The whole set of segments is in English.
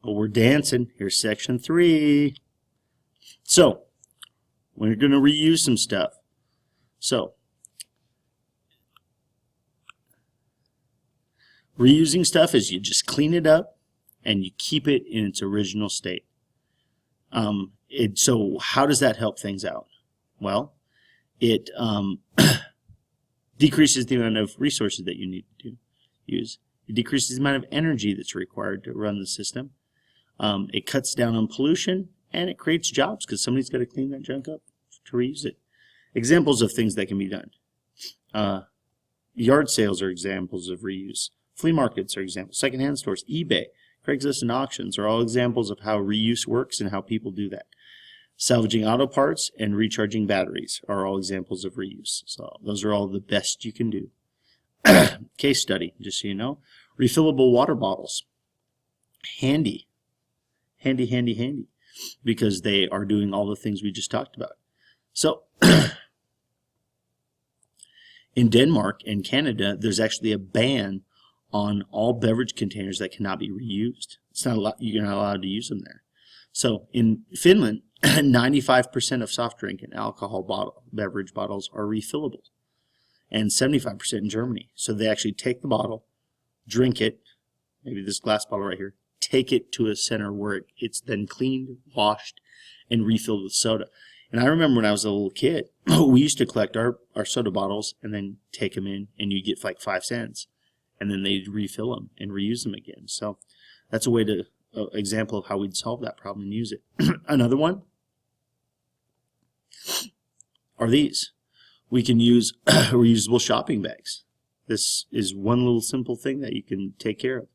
Oh, we're dancing. Here's section 3. So, we're going to reuse some stuff. So, reusing stuff is you just clean it up and you keep it in its original state. So how does that help things out? Well, it decreases the amount of resources that you need to use. It decreases the amount of energy that's required to run the system. It cuts down on pollution, and it creates jobs because somebody's got to clean that junk up to reuse it. Examples of things that can be done. Yard sales are examples of reuse. Flea markets are examples. Secondhand stores, eBay, Craigslist, and auctions are all examples of how reuse works and how people do that. Salvaging auto parts and recharging batteries are all examples of reuse. So those are all the best you can do. Case study, just so you know. Refillable water bottles. Handy. Handy, handy, handy. Because they are doing all the things we just talked about. So, in Denmark and Canada, there's actually a ban on all beverage containers that cannot be reused. It's not you're not allowed to use them there. So, in Finland, 95% of soft drink and alcohol beverage bottles are refillable, and 75% in Germany. So they actually take the bottle, drink it, maybe this glass bottle right here, take it to a center where it's then cleaned, washed, and refilled with soda. And I remember when I was a little kid, we used to collect our soda bottles and then take them in, and you get like 5 cents, and then they'd refill them and reuse them again. So that's a way to example of how we'd solve that problem and use it. Another one are these. We can use reusable shopping bags. This is one little simple thing that you can take care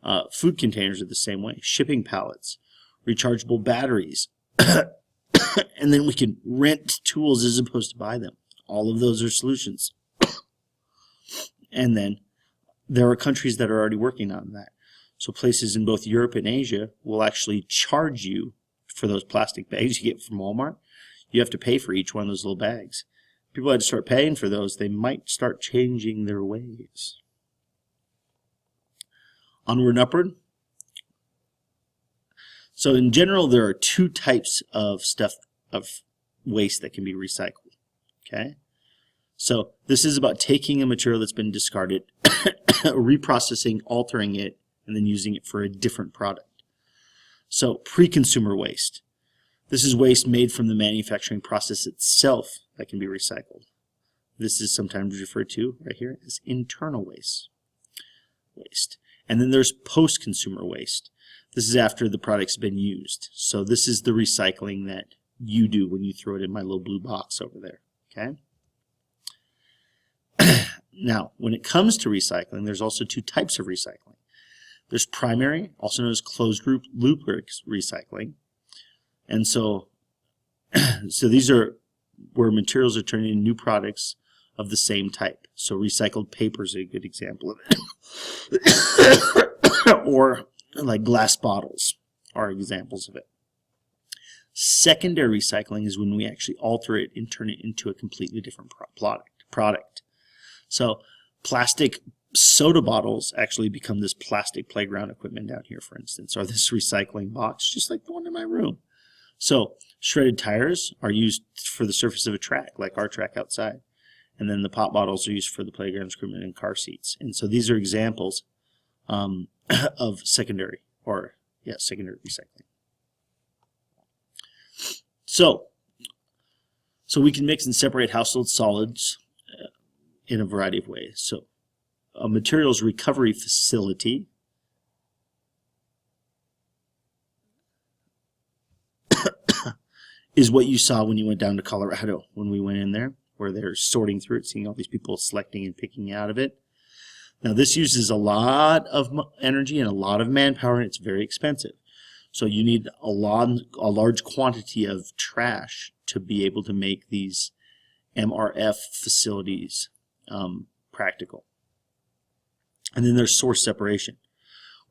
of. Food containers are the same way. Shipping pallets, rechargeable batteries, and then we can rent tools as opposed to buy them. All of those are solutions. And then there are countries that are already working on that. So places in both Europe and Asia will actually charge you for those plastic bags you get from Walmart. You have to pay for each one of those little bags. If people had to start paying for those, they might start changing their ways. Onward and upward. So in general, there are 2 types of waste that can be recycled. Okay? So this is about taking a material that's been discarded, reprocessing, altering it, and then using it for a different product. So pre-consumer waste. This is waste made from the manufacturing process itself that can be recycled. This is sometimes referred to right here as internal waste. And then there's post-consumer waste. This is after the product's been used. So this is the recycling that you do when you throw it in my little blue box over there. Okay? Now, when it comes to recycling, there's also 2 types of recycling. There's primary, also known as closed loop recycling. And so these are where materials are turned into new products of the same type. So recycled paper is a good example of it. Or like glass bottles are examples of it. Secondary recycling is when we actually alter it and turn it into a completely different product. So plastic soda bottles actually become this plastic playground equipment down here, for instance, or this recycling box, just like the one in my room. So shredded tires are used for the surface of a track, like our track outside. And then the pop bottles are used for the playground equipment and car seats. And so these are examples of secondary recycling. So we can mix and separate household solids in a variety of ways. So a materials recovery facility is what you saw when you went down to Colorado, when we went in there, where they're sorting through it, seeing all these people selecting and picking out of it. Now this uses a lot of energy and a lot of manpower, and it's very expensive. So you need a large quantity of trash to be able to make these MRF facilities practical. And then there's source separation,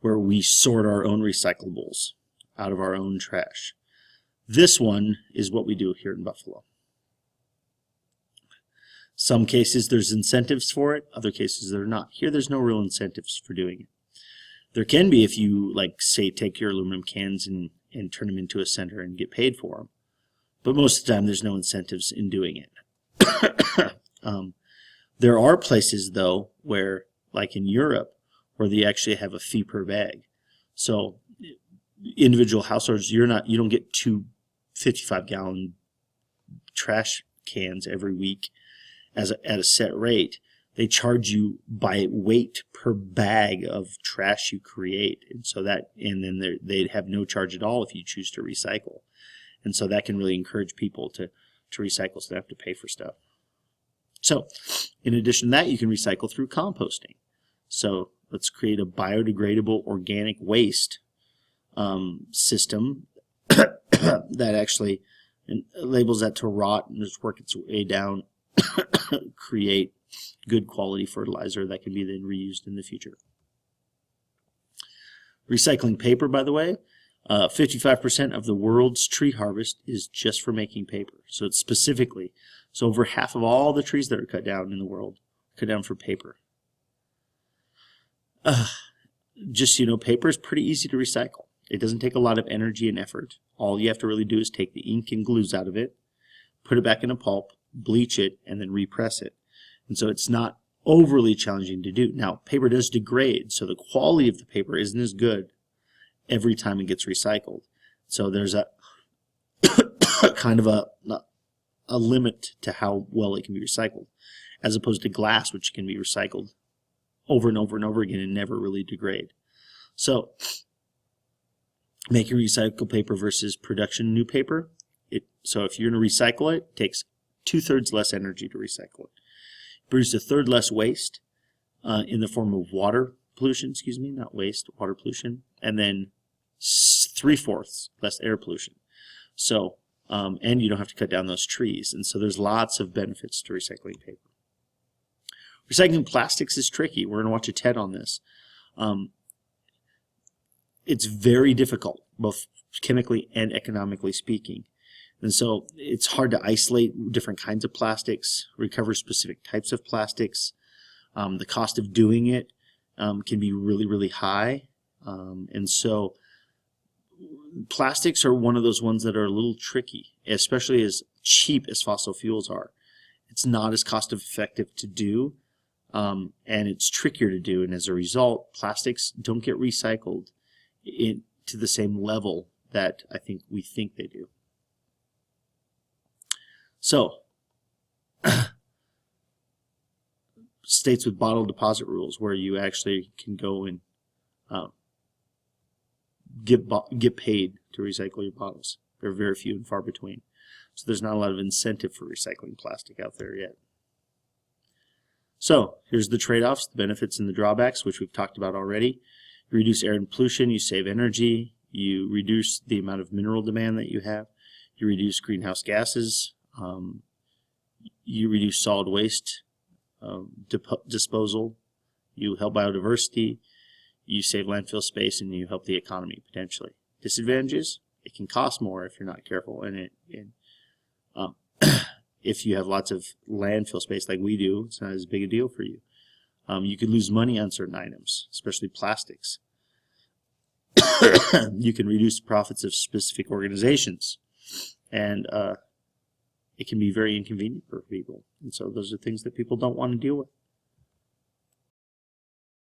where we sort our own recyclables out of our own trash. This one is what we do here in Buffalo. Some cases there's incentives for it, other cases there are not. Here there's no real incentives for doing it. There can be if you, like, say, take your aluminum cans and turn them into a center and get paid for them. But most of the time, there's no incentives in doing it. There are places, though, where, like in Europe, where they actually have a fee per bag. So individual households, you don't get 2 55-gallon trash cans every week at a set rate. They charge you by weight per bag of trash you create, and so then they'd have no charge at all if you choose to recycle, and so that can really encourage people to recycle, so they have to pay for stuff. So, in addition to that, you can recycle through composting. So let's create a biodegradable organic waste system that actually labels that to rot and just work its way down, create good quality fertilizer that can be then reused in the future. Recycling paper, by the way, 55% of the world's tree harvest is just for making paper. So it's specifically, so over half of all the trees that are cut down in the world are cut down for paper. Just so you know, paper is pretty easy to recycle. It doesn't take a lot of energy and effort. All you have to really do is take the ink and glues out of it, put it back in a pulp, bleach it, and then repress it. And so it's not overly challenging to do. Now, paper does degrade, so the quality of the paper isn't as good every time it gets recycled. So there's a kind of a limit to how well it can be recycled, as opposed to glass, which can be recycled over and over and over again and never really degrade. So making recycled paper versus production new paper. So if you're going to recycle it, it takes 2/3 less energy to recycle it. It produces 1/3 less waste in the form of water pollution, not waste, water pollution, and then 3/4 less air pollution. So, and you don't have to cut down those trees. And so there's lots of benefits to recycling paper. Recycling plastics is tricky. We're going to watch a TED on this. It's very difficult, both chemically and economically speaking. And so it's hard to isolate different kinds of plastics, recover specific types of plastics. The cost of doing it can be really, really high. And so plastics are one of those ones that are a little tricky, especially as cheap as fossil fuels are. It's not as cost effective to do, and it's trickier to do. And as a result, plastics don't get recycled to the same level that I think we think they do. So, states with bottle deposit rules where you actually can go and get paid to recycle your bottles. They're very few and far between. So there's not a lot of incentive for recycling plastic out there yet. So here's the trade-offs, the benefits and the drawbacks, which we've talked about already. You reduce air and pollution, you save energy, you reduce the amount of mineral demand that you have, you reduce greenhouse gases, you reduce solid waste disposal, you help biodiversity, you save landfill space, and you help the economy potentially. Disadvantages: it can cost more if you're not careful, and if you have lots of landfill space like we do, it's not as big a deal for you. You could lose money on certain items, especially plastics. You can reduce the profits of specific organizations, and it can be very inconvenient for people. And so those are things that people don't want to deal with.